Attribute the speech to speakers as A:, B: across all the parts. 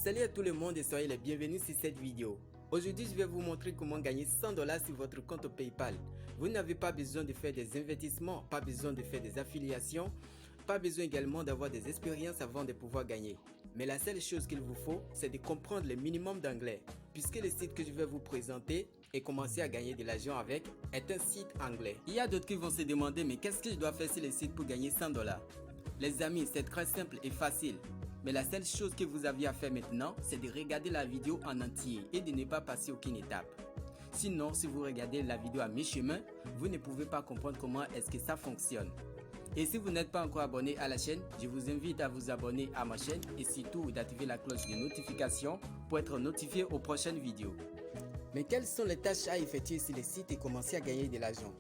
A: Salut à tout le monde et soyez les bienvenus sur cette vidéo. Aujourd'hui, je vais vous montrer comment gagner 100 $ sur votre compte PayPal. Vous n'avez pas besoin de faire des investissements, pas besoin de faire des affiliations, pas besoin également d'avoir des expériences avant de pouvoir gagner. Mais la seule chose qu'il vous faut, c'est de comprendre le minimum d'anglais. Puisque le site que je vais vous présenter et commencer à gagner de l'argent avec est un site anglais. Il y a d'autres qui vont se demander, mais qu'est-ce que je dois faire sur le site pour gagner 100 $? Les amis, c'est très simple et facile. Mais la seule chose que vous aviez à faire maintenant, c'est de regarder la vidéo en entier et de ne pas passer aucune étape. Sinon, si vous regardez la vidéo à mi-chemin, vous ne pouvez pas comprendre comment est-ce que ça fonctionne. Et si vous n'êtes pas encore abonné à la chaîne, je vous invite à vous abonner à ma chaîne et surtout d'activer la cloche de notification pour être notifié aux prochaines vidéos. Mais quelles sont les tâches à effectuer sur le site et commencer à gagner de l'argent?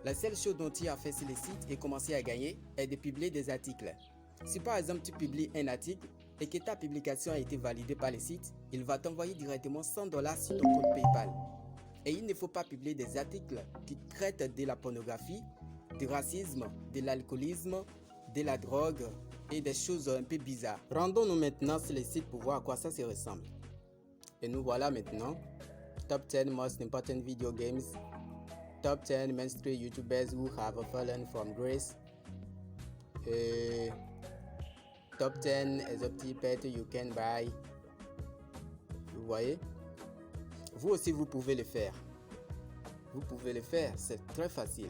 A: La seule chose dont tu as fait sur le site et commencer à gagner est de publier des articles. Si par exemple tu publies un article et que ta publication a été validée par le site, il va t'envoyer directement 100 $ sur ton compte PayPal. Et il ne faut pas publier des articles qui traitent de la pornographie, du racisme, de l'alcoolisme, de la drogue et des choses un peu bizarres. Rendons-nous maintenant sur le site pour voir à quoi ça se ressemble. Et nous voilà maintenant. Top 10 most important video games. Top 10 mainstream YouTubers who have fallen from grace. Top 10 exotic pets you can buy. Vous voyez? Vous aussi vous pouvez le faire. Vous pouvez le faire, c'est très facile.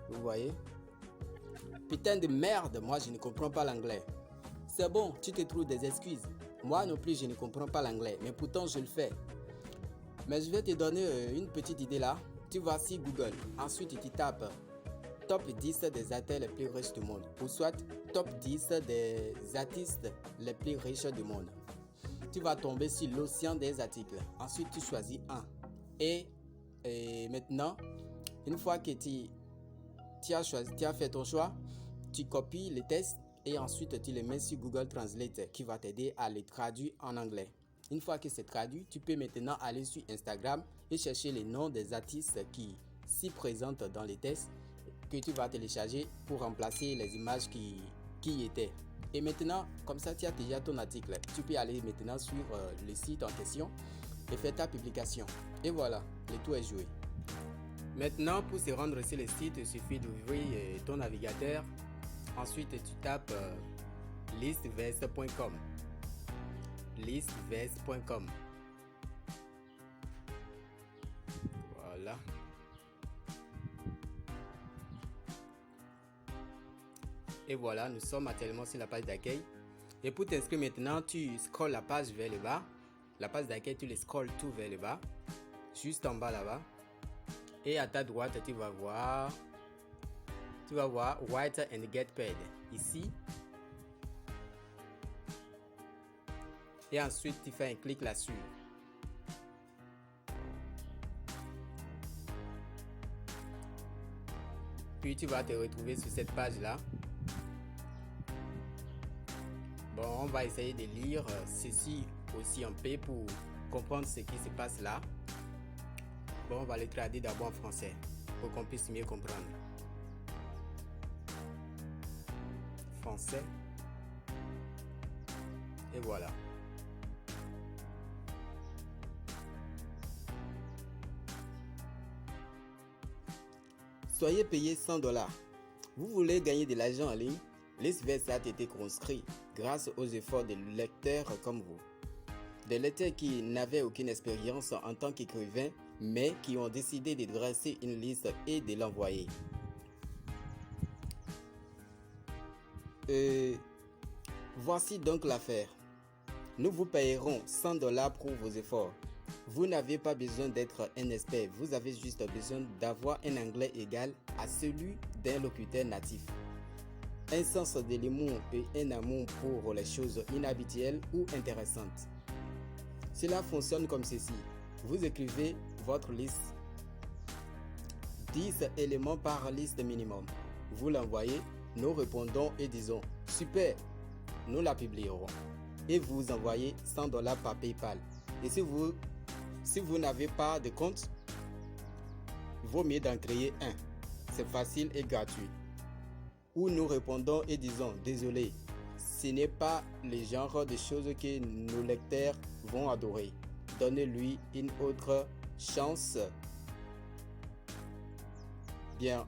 A: Vous voyez? Putain de merde, moi je ne comprends pas l'anglais. C'est bon, tu te trouves des excuses. Moi non plus je ne comprends pas l'anglais, mais pourtant je le fais. Mais je vais te donner une petite idée là. Tu vas sur Google, ensuite tu tapes top 10 des artistes les plus riches du monde, ou soit top 10 des artistes les plus riches du monde. Tu vas tomber sur l'océan des articles. Ensuite, tu choisis un. Et maintenant, une fois que tu as fait ton choix, tu copies les textes et ensuite tu les mets sur Google Translate qui va t'aider à les traduire en anglais. Une fois que c'est traduit, tu peux maintenant aller sur Instagram et chercher les noms des artistes qui s'y présentent dans les textes que tu vas télécharger pour remplacer les images qui y étaient. Et maintenant, comme ça, tu as déjà ton article. Tu peux aller maintenant sur le site en question et faire ta publication. Et voilà, le tout est joué. Maintenant, pour se rendre sur le site, il suffit d'ouvrir ton navigateur. Ensuite, tu tapes listvest.com. Listvest.com. Voilà. Et voilà, nous sommes actuellement sur la page d'accueil. Et pour t'inscrire maintenant, tu scrolles la page vers le bas. La page d'accueil, tu le scrolles tout vers le bas. Juste en bas là-bas. Et à ta droite, tu vas voir Write and Get Paid. Ici. Et ensuite, tu fais un clic là-dessus. Puis tu vas te retrouver sur cette page-là. Bon, on va essayer de lire ceci aussi en paix pour comprendre ce qui se passe là. Bon, on va le traduire d'abord en français pour qu'on puisse mieux comprendre. Français. Et voilà. Soyez payé 100 $. Vous voulez gagner de l'argent en ligne? Listvest a été construit grâce aux efforts de lecteurs comme vous. Des lecteurs qui n'avaient aucune expérience en tant qu'écrivain, mais qui ont décidé de dresser une liste et de l'envoyer. Voici donc l'affaire. Nous vous payerons 100 $ pour vos efforts. Vous n'avez pas besoin d'être un expert, vous avez juste besoin d'avoir un anglais égal à celui d'un locuteur natif. Un sens de l'humour et un amour pour les choses inhabituelles ou intéressantes. Cela fonctionne comme ceci. Vous écrivez votre liste. 10 éléments par liste minimum. Vous l'envoyez, nous répondons et disons « Super !» Nous la publierons. Et vous envoyez 100 $ par PayPal. Et si vous n'avez pas de compte, il vaut mieux d'en créer un. C'est facile et gratuit. Où nous répondons et disons « Désolé, ce n'est pas le genre de choses que nos lecteurs vont adorer. Donnez-lui une autre chance. Bien,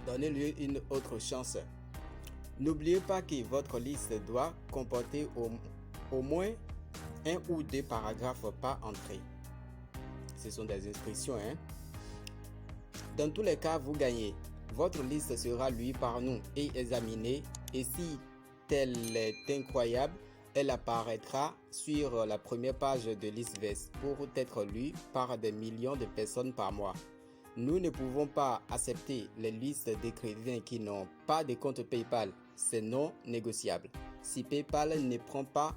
A: donnez-lui une autre chance. N'oubliez pas que votre liste doit comporter au moins un ou deux paragraphes par entrée. Ce sont des instructions, hein? Dans tous les cas, vous gagnez. Votre liste sera lue par nous et examinée. Et si tel est incroyable, elle apparaîtra sur la première page de ListVest pour être lue par des millions de personnes par mois. Nous ne pouvons pas accepter les listes d'écrivains qui n'ont pas de compte PayPal. C'est non négociable. Si PayPal ne prend pas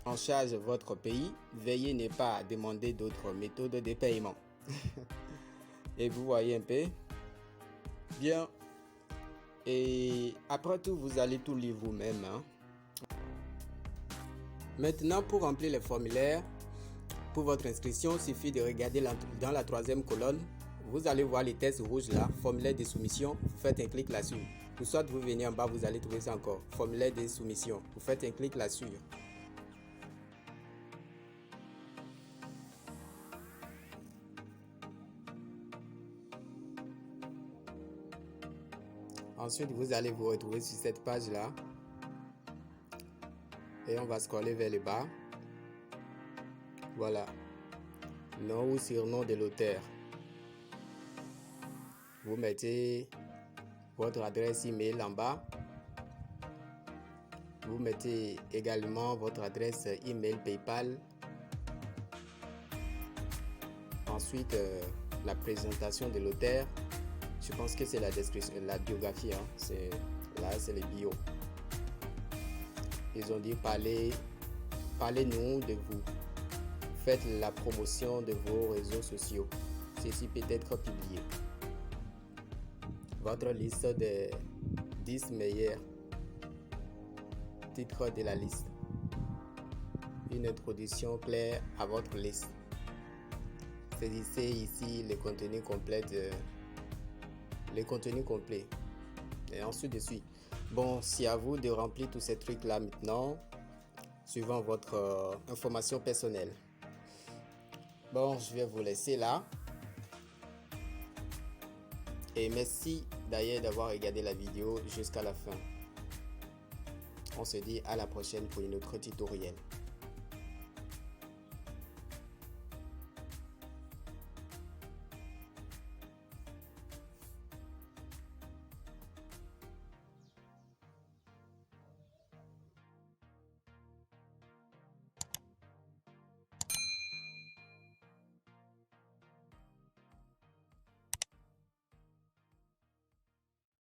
A: en charge votre pays, veuillez ne pas demander d'autres méthodes de paiement. Et vous voyez un peu. Bien. Et après tout, vous allez tout lire vous-même, hein. Maintenant, pour remplir les formulaires, pour votre inscription, il suffit de regarder dans la troisième colonne. Vous allez voir les tests rouges là, formulaire de soumission. Vous faites un clic là-dessus. Ou soit vous venez en bas, vous allez trouver ça encore. Formulaire de soumission. Vous faites un clic là-dessus. Ensuite, vous allez vous retrouver sur cette page-là. Et on va scroller vers le bas. Voilà. Nom ou surnom de l'auteur. Vous mettez votre adresse email en bas. Vous mettez également votre adresse email PayPal. Ensuite, la présentation de l'auteur. Je pense que c'est la description, la biographie. Hein. C'est les bio. Ils ont dit parlez-nous de vous. Faites la promotion de vos réseaux sociaux. Ceci peut être publié. Votre liste des 10 meilleurs titres de la liste. Une introduction claire à votre liste. Saisissez ici le contenu complet. Et ensuite de suite. Bon, c'est à vous de remplir tous ces trucs là maintenant, suivant votre information personnelle. Bon, je vais vous laisser là. Et merci d'ailleurs d'avoir regardé la vidéo jusqu'à la fin. On se dit à la prochaine pour une autre tutoriel.